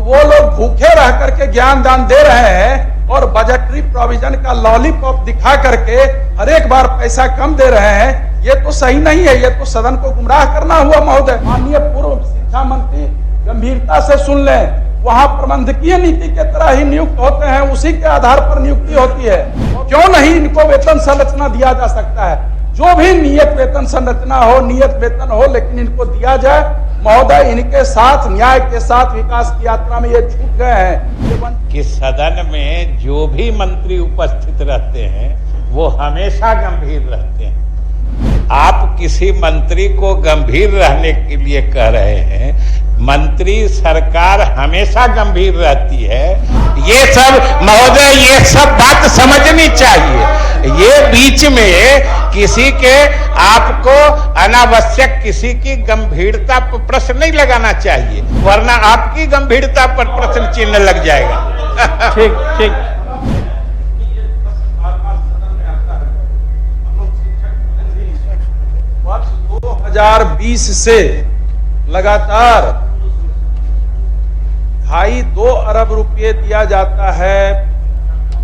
वो लोग भूखे रह करके ज्ञान दान दे रहे हैं और बजटरी प्रोविजन का लॉलीपॉप दिखा करके हर एक बार पैसा कम दे रहे हैं। ये तो सही नहीं है, ये तो सदन को गुमराह करना हुआ महोदय। माननीय पूर्व शिक्षा मंत्री गंभीरता से सुन लें, वहाँ प्रबंधकीय नीति के तरह ही नियुक्त होते हैं, उसी के आधार पर नियुक्ति होती है। क्यों नहीं इनको वेतन संरचना दिया जा सकता है? जो भी नियत वेतन संरचना हो, नियत वेतन हो, लेकिन इनको दिया जाए महोदय। इनके साथ न्याय के साथ विकास की यात्रा में ये छूट गए हैं कि सदन में जो भी मंत्री उपस्थित रहते हैं वो हमेशा गंभीर रहते हैं। आप किसी मंत्री को गंभीर रहने के लिए कह रहे हैं, मंत्री सरकार हमेशा गंभीर रहती है। ये सब महोदय, ये सब बात समझनी चाहिए। ये बीच में किसी के आपको अनावश्यक किसी की गंभीरता पर प्रश्न नहीं लगाना चाहिए, वरना आपकी गंभीरता पर प्रश्न चिन्ह लग जाएगा। ठीक ठीक। 2020 से लगातार 2.5 अरब रुपये दिया जाता है,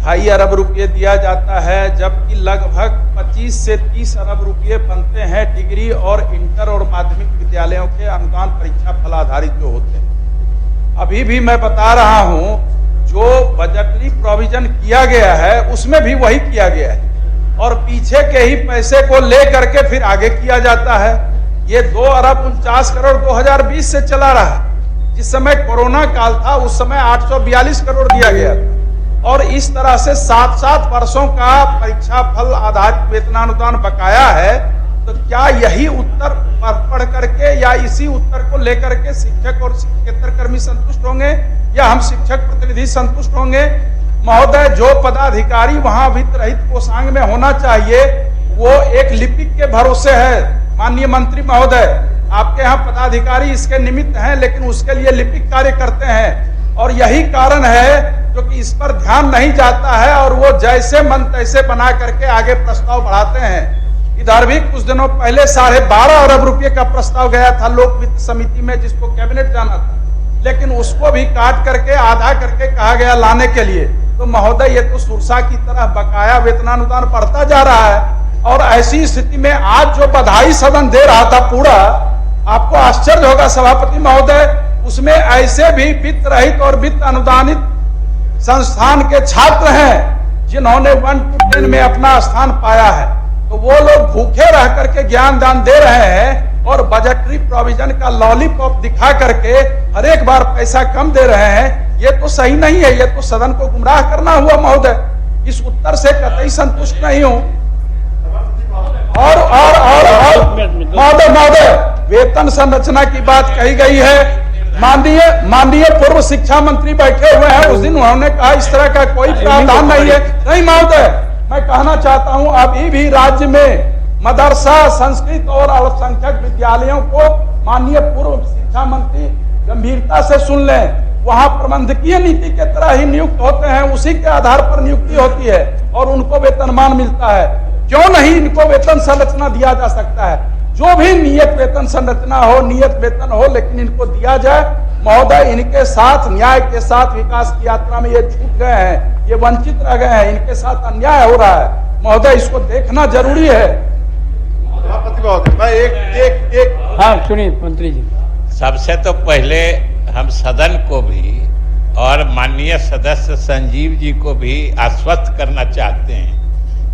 2.5 अरब रुपये दिया जाता है, जबकि लगभग 25 से 30 अरब रुपये बनते हैं डिग्री और इंटर और माध्यमिक विद्यालयों के अनुदान परीक्षा फल आधारित जो होते हैं। अभी भी मैं बता रहा हूं, जो बजटरी प्रोविजन किया गया है उसमें भी वही किया गया है और पीछे के ही पैसे को ले करके फिर आगे किया जाता है। ये 2.49 अरब 2020 से चला रहा है। जिस समय कोरोना काल था उस समय 842 करोड़ दिया गया था और इस तरह से 7-7 वर्षों का परीक्षा फल आधारित वेतनानुदान बकाया है। तो क्या यही उत्तर पढ़ करके या इसी उत्तर को लेकर के शिक्षक और शिक्षकेतर कर्मी संतुष्ट होंगे या हम शिक्षक प्रतिनिधि संतुष्ट होंगे? महोदय, जो पदाधिकारी वहां वित्त रहित कोषांग में होना चाहिए वो एक लिपिक के भरोसे है। माननीय मंत्री महोदय, आपके यहाँ पदाधिकारी इसके निमित्त हैं, लेकिन उसके लिए लिपिक कार्य करते हैं और यही कारण है जो कि इस पर ध्यान नहीं जाता है और वो जैसे मन तैसे बना करके आगे प्रस्ताव बढ़ाते हैं। इधर भी कुछ दिनों पहले 12.5 अरब रुपये का प्रस्ताव गया था लोक वित्त समिति में, जिसको कैबिनेट जाना था, लेकिन उसको भी काट करके आधा करके कहा गया लाने के लिए। तो महोदय, ये तो सुरसा की तरह बकाया वेतनानुदान बढ़ता जा रहा है और ऐसी स्थिति में आज जो बधाई सदन दे रहा था पूरा, आपको आश्चर्य होगा सभापति महोदय, उसमें ऐसे भी वित्त रहित और वित्त अनुदानित संस्थान के छात्र हैं जिन्होंने 1 to 10 में अपना स्थान पाया है। तो वो लोग भूखे रह करके ज्ञान दान दे रहे हैं और बजटरी प्रोविजन का लॉलीपॉप दिखा करके हर एक बार पैसा कम दे रहे हैं। ये तो सही नहीं है, ये तो सदन को गुमराह करना हुआ महोदय। इस उत्तर से कतई संतुष्ट नहीं हूं। और महोदय, वेतन संरचना की बात कही गई है। माननीय पूर्व शिक्षा मंत्री बैठे हुए हैं, उस दिन उन्होंने कहा इस तरह का कोई प्रावधान नहीं है। नहीं महोदय, मैं कहना चाहता हूं अभी भी राज्य में मदरसा, संस्कृत और अल्पसंख्यक विद्यालयों को माननीय पूर्व शिक्षा मंत्री गंभीरता से सुन लें, वहां प्रबंधकीय नीति के तरह ही नियुक्त होते हैं, उसी के आधार पर नियुक्ति होती है और उनको वेतनमान मिलता है। क्यों नहीं इनको वेतन संरचना दिया जा सकता है? जो भी नियत वेतन संरचना हो, नियत वेतन हो, लेकिन इनको दिया जाए महोदय। इनके साथ न्याय के साथ विकास की यात्रा में ये छूट गए हैं, ये वंचित रह गए हैं, इनके साथ अन्याय हो रहा है महोदय, इसको देखना जरूरी है। मैं एक हाँ सुनिए मंत्री जी। सबसे तो पहले हम सदन को भी और माननीय सदस्य संजीव जी को भी आश्वस्त करना चाहते हैं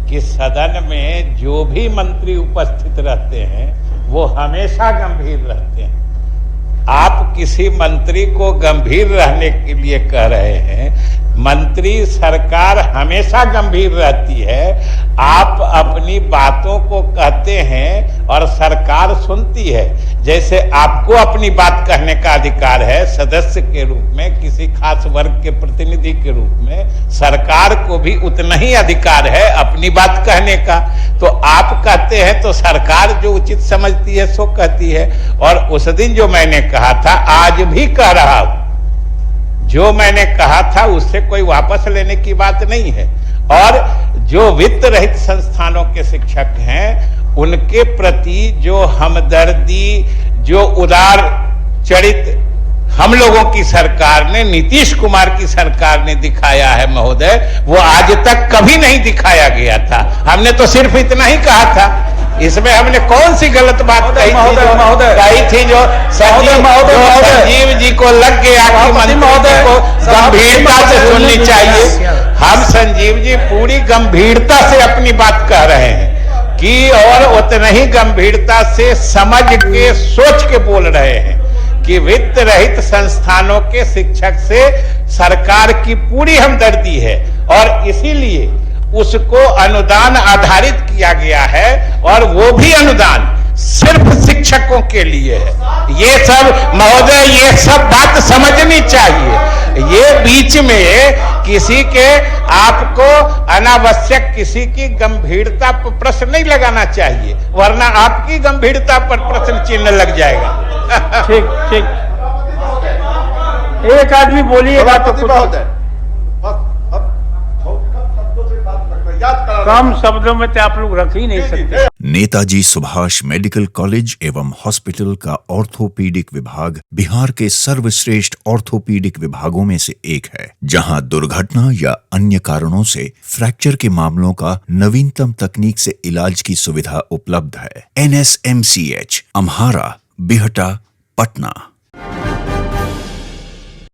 कि सदन में जो भी मंत्री उपस्थित रहते हैं वो हमेशा गंभीर रहते हैं। आप किसी मंत्री को गंभीर रहने के लिए कह रहे हैं, मंत्री सरकार हमेशा गंभीर रहती है। आप अपनी बातों को कहते हैं और सरकार सुनती है। जैसे आपको अपनी बात कहने का अधिकार है सदस्य के रूप में, किसी खास वर्ग के प्रतिनिधि के रूप में, सरकार को भी उतना ही अधिकार है अपनी बात कहने का। तो आप कहते हैं तो सरकार जो उचित समझती है सो कहती है। और उस दिन जो मैंने कहा था आज भी कह रहा हूं, जो मैंने कहा था उससे कोई वापस लेने की बात नहीं है। और जो वित्त रहित संस्थानों के शिक्षक हैं उनके प्रति जो हमदर्दी, जो उदार चरित हम लोगों की सरकार ने, नीतीश कुमार की सरकार ने दिखाया है महोदय, वो आज तक कभी नहीं दिखाया गया था। हमने तो सिर्फ इतना ही कहा था, इसमें हमने कौन सी गलत बात कही थी जो संजीव जी को लग गया कि मंत्री को गंभीरता से सुननी चाहिए। हम संजीव जी पूरी गंभीरता से अपनी बात कह रहे हैं कि और उतना ही गंभीरता से समझ के सोच के बोल रहे हैं कि वित्त रहित संस्थानों के शिक्षक से सरकार की पूरी हमदर्दी है और इसीलिए उसको अनुदान आधारित किया गया है और वो भी अनुदान सिर्फ शिक्षकों के लिए है। ये सब महोदय, ये सब बात समझनी चाहिए। ये बीच में किसी के आपको अनावश्यक किसी की गंभीरता पर प्रश्न नहीं लगाना चाहिए, वरना आपकी गंभीरता पर प्रश्न चिन्ह लग जाएगा। ठीक, एक आदमी बोलिएगा तो कम शब्दों में तो आप लोग रख ही नहीं सकते। नेताजी सुभाष मेडिकल कॉलेज एवं हॉस्पिटल का ऑर्थोपीडिक विभाग बिहार के सर्वश्रेष्ठ ऑर्थोपीडिक विभागों में से एक है, जहां दुर्घटना या अन्य कारणों से फ्रैक्चर के मामलों का नवीनतम तकनीक से इलाज की सुविधा उपलब्ध है। NSMCH, अम्हारा, बिहटा, पटना।